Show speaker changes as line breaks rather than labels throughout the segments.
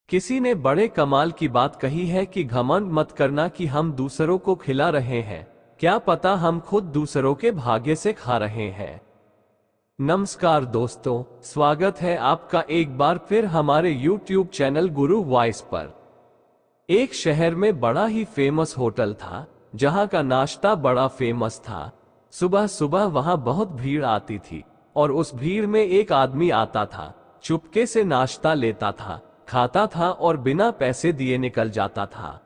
किसी ने बड़े कमाल की बात कही है कि घमंड मत करना कि हम दूसरों को खिला रहे हैं, क्या पता हम खुद दूसरों के भाग्य से खा रहे हैं। नमस्कार दोस्तों, स्वागत है आपका एक बार फिर हमारे YouTube चैनल गुरु वॉइस पर। एक शहर में बड़ा ही फेमस होटल था, जहां का नाश्ता बड़ा फेमस था। सुबह सुबह वहां बहुत भीड़ आती थी और उस भीड़ में एक आदमी आता था, चुपके से नाश्ता लेता था, खाता था और बिना पैसे दिए निकल जाता था।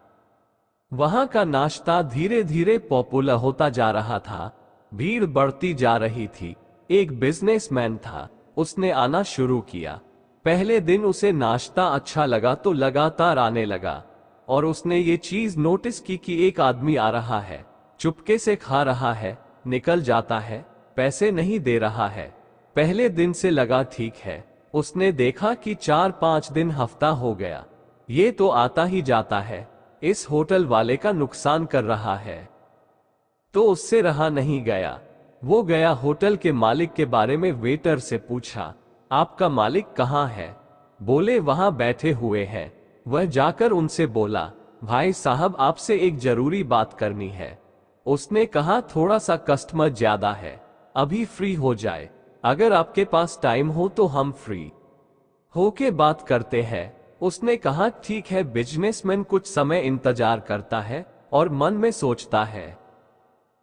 वहां का नाश्ता धीरे धीरे पॉपुलर होता जा रहा था, भीड़ बढ़ती जा रही थी। एक बिजनेसमैन था, उसने आना शुरू किया। पहले दिन उसे नाश्ता अच्छा लगा तो लगातार आने लगा और उसने ये चीज नोटिस की कि एक आदमी आ रहा है, चुपके से खा रहा है, निकल जाता है, पैसे नहीं दे रहा है। पहले दिन से लगा ठीक है। उसने देखा कि 4-5 दिन हफ्ता हो गया, ये तो आता ही जाता है, इस होटल वाले का नुकसान कर रहा है। तो उससे रहा नहीं गया। वो गया होटल के मालिक के बारे में वेटर से पूछा, आपका मालिक कहाँ है? बोले वहां बैठे हुए हैं। वह जाकर उनसे बोला, भाई साहब आपसे एक जरूरी बात करनी है। उसने कहा थोड़ा सा कस्टमर ज्यादा है, अभी फ्री हो जाए, अगर आपके पास टाइम हो तो हम फ्री होके बात करते हैं। उसने कहा ठीक है। बिजनेसमैन कुछ समय इंतजार करता है और मन में सोचता है,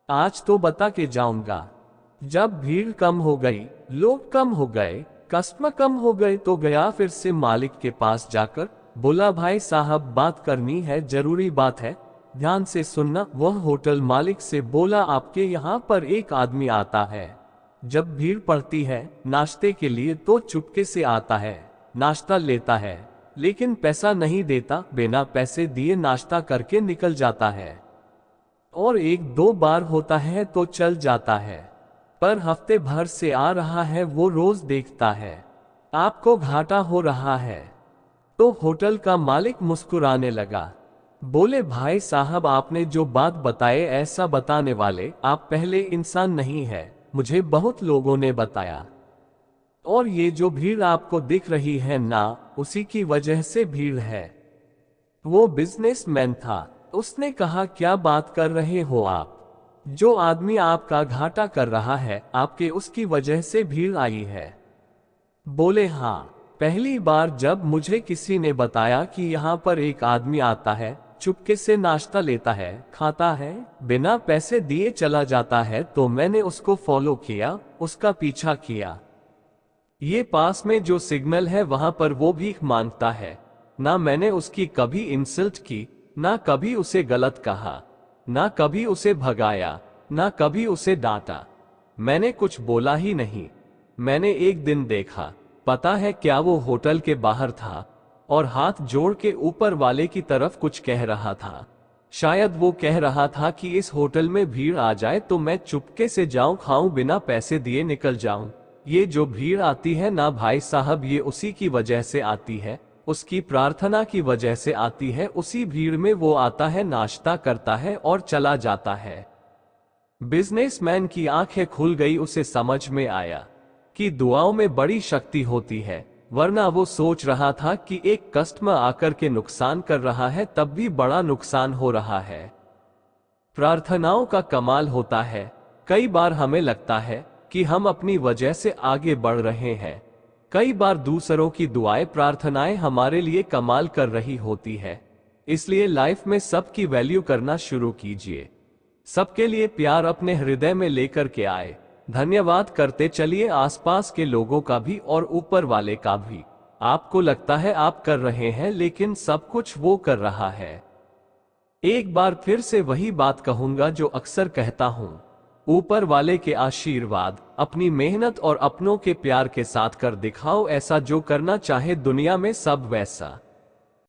आज तो बता के जाऊंगा। जब भीड़ कम हो गई, लोग कम हो गए, कस्टमर कम हो गए तो गया फिर से मालिक के पास जाकर बोला, भाई साहब बात करनी है, जरूरी बात है, ध्यान से सुनना। वह होटल मालिक से बोला, आपके यहाँ पर एक आदमी आता है, जब भीड़ पड़ती है नाश्ते के लिए तो चुपके से आता है, नाश्ता लेता है, लेकिन पैसा नहीं देता, बिना पैसे दिए नाश्ता करके निकल जाता है। और 1-2 बार होता है तो चल जाता है, पर हफ्ते भर से आ रहा है, वो रोज देखता है, आपको घाटा हो रहा है। तो होटल का मालिक मुस्कुराने लगा, बोले भाई साहब आपने जो बात बताए ऐसा बताने वाले आप पहले इंसान नहीं है, मुझे बहुत लोगों ने बताया। और ये जो भीड़ आपको दिख रही है ना, उसी की वजह से भीड़ है। वो बिजनेसमैन था, उसने कहा क्या बात कर रहे हो आप? जो आदमी आपका घाटा कर रहा है, आपके उसकी वजह से भीड़ आई है। बोले हाँ, पहली बार जब मुझे किसी ने बताया कि यहाँ पर एक आदमी आता है, चुपके से नाश्ता लेता है, खाता है, बिना पैसे दिए चला जाता है, तो मैंने उसको फॉलो किया, उसका पीछा किया। ये पास में जो सिग्नल है वहां पर वो भीख मांगता है। ना मैंने उसकी कभी इंसल्ट की, ना कभी उसे गलत कहा, ना कभी उसे भगाया, ना कभी उसे डांटा, मैंने कुछ बोला ही नहीं। मैंने एक दिन देखा, पता है क्या, वो होटल के बाहर था और हाथ जोड़ के ऊपर वाले की तरफ कुछ कह रहा था। शायद वो कह रहा था कि इस होटल में भीड़ आ जाए तो मैं चुपके से जाऊं, खाऊं, बिना पैसे दिए निकल जाऊं। ये जो भीड़ आती है ना भाई साहब, ये उसी की वजह से आती है, उसकी प्रार्थना की वजह से आती है। उसी भीड़ में वो आता है, नाश्ता करता है और चला जाता है। बिजनेसमैन की आंखें खुल गई, उसे समझ में आया कि दुआओं में बड़ी शक्ति होती है, वरना वो सोच रहा था कि एक कस्टमर आकर के नुकसान कर रहा है, तब भी बड़ा नुकसान हो रहा है। प्रार्थनाओं का कमाल होता है। कई बार हमें लगता है कि हम अपनी वजह से आगे बढ़ रहे हैं, कई बार दूसरों की दुआएं प्रार्थनाएं हमारे लिए कमाल कर रही होती है। इसलिए लाइफ में सबकी वैल्यू करना शुरू कीजिए, सबके लिए प्यार अपने हृदय में लेकर के आए, धन्यवाद करते चलिए आसपास के लोगों का भी और ऊपर वाले का भी। आपको लगता है आप कर रहे हैं, लेकिन सब कुछ वो कर रहा है। एक बार फिर से वही बात कहूंगा जो अक्सर कहता हूं, ऊपर वाले के आशीर्वाद, अपनी मेहनत और अपनों के प्यार के साथ कर दिखाओ ऐसा जो करना चाहे दुनिया में सब वैसा।